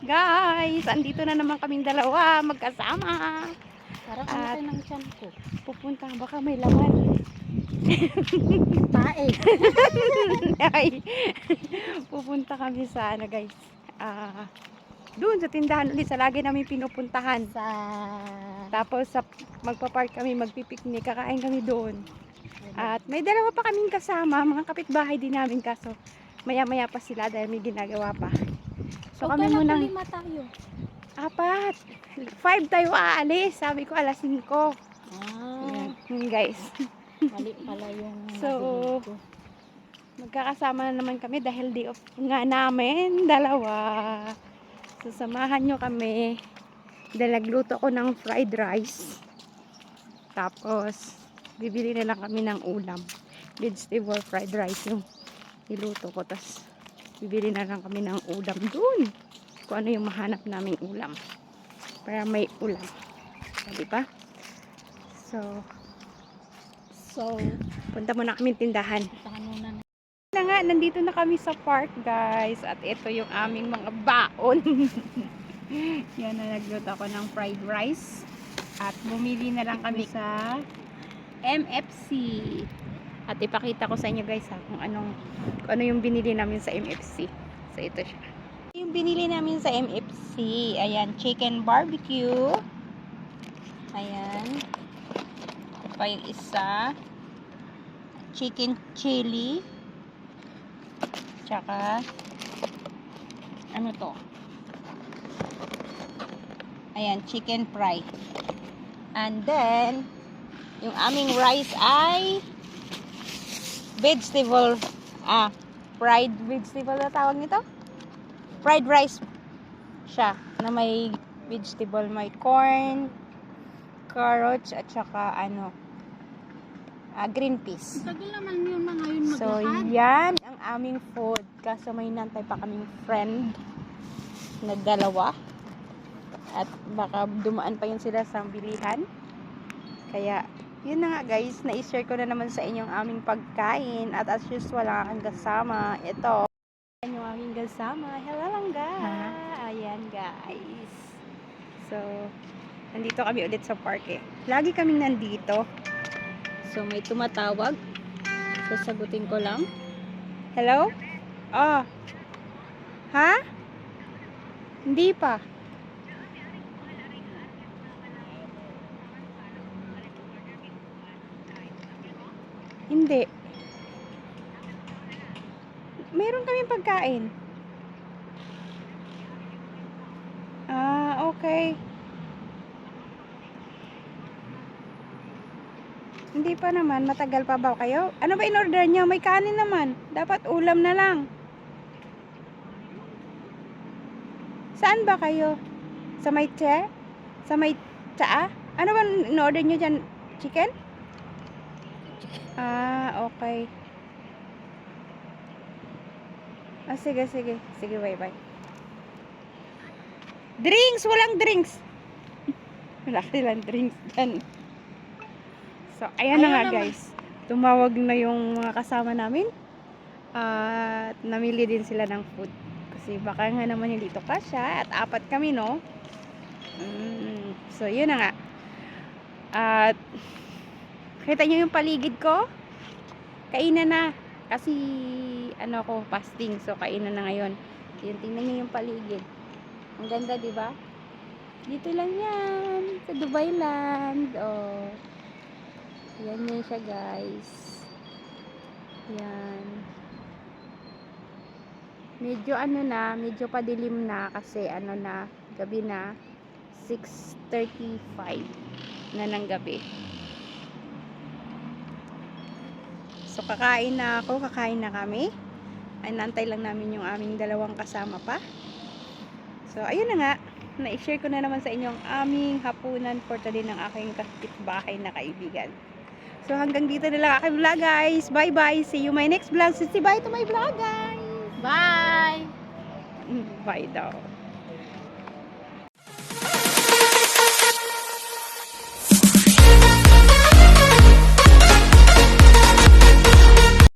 Guys, andito na naman kaming dalawa magkasama. Parang At kayo ng tiyan ko. pupunta, baka may laman. Tae. Ay, pupunta kami sa ano guys. Doon sa tindahan ulit sa lagi namin pinupuntahan. Sa... Tapos magpa-park kami, magpipiknik, kakain kami doon. At may dalawa pa kaming kasama, mga kapitbahay din namin kaso maya-maya pa sila dahil may ginagawa pa. So kami munang lima tayo. 4, 5 tayo aalis. Sabi ko alas 5. Yun guys. Mali pala yung So, nabili ko. magkakasama na naman kami dahil day off nga namin, dalawa. So, samahan nyo kami. Dahil nagluto ko ng fried rice. Tapos, bibili na lang kami ng ulam. Vegetable fried rice yung niluto ko. Tapos, bibili na lang kami ng ulam dun. Kung ano yung mahanap naming ulam. Para may ulam. Diba? So, punta muna kami tindahan. Na nga, nandito na kami sa park guys. At ito yung aming mga baon. Yan na, nagluto ako ng fried rice. At bumili na lang kami sa MFC. At ipakita ko sa inyo guys kung ano yung binili namin sa MFC. So ito siya. Yung binili namin sa MFC. Ayan, chicken barbecue. Ayan. Ito pa yung isa. Chicken chili. Tsaka ano to? Ayan, chicken fry. And then yung aming rice ay vegetable fried vegetable na tawag nito? Fried rice siya na may vegetable, may corn, carrots at saka green peas. Tagal naman yun mga yun maglakad. So, yan ang aming food. Kaso may nantay pa kaming friend na dalawa. At baka dumaan pa yun sila sa bilihan. Kaya, yun na nga guys. Na-share ko na naman sa inyong aming pagkain. At as usual, ang kasama. Ito. Yan yung aming kasama. Hello lang guys. Ayan guys. So, nandito kami ulit sa park eh. Lagi kaming nandito. So, may tumatawag. Sasagutin ko lang. Hello? Oh. Ha? Hindi pa. Hindi. Meron kaming pagkain. Okay. Hindi pa naman. Matagal pa ba kayo? Ano ba in-order nyo? May kanin naman. Dapat ulam na lang. Saan ba kayo? Sa may tsa? Sa may tsaa? Ano ba in-order nyo dyan? Chicken? Okay. Sige. Sige, bye. Drinks! Walang drinks! Wala silang drinks dyan. So, ayan na nga guys. Tumawag na yung mga kasama namin. At namili din sila ng food. Kasi baka nga naman yung dito kasya. At 4 kami, no? So, yun na nga. At kita nyo yung paligid ko? Kainan na. Kasi ko, fasting. So, kainan na ngayon. Yun, tingnan nyo yung paligid. Ang ganda, diba? Dito lang yan. Sa Dubai Land. Oh. Yan yan siya guys. Yan. Medyo medyo padilim na kasi gabi na. 6:35 na ng gabi. So kakain na kami. Ay nantay lang namin yung aming dalawang kasama pa. So ayun na nga. Na-share ko na naman sa inyo ang aming hapunan for today ng aking kapitbahay na kaibigan. So hanggang dito na lang aking vlog guys. Bye bye. See you my next vlog. Say bye to my vlog guys. Bye! Bye daw.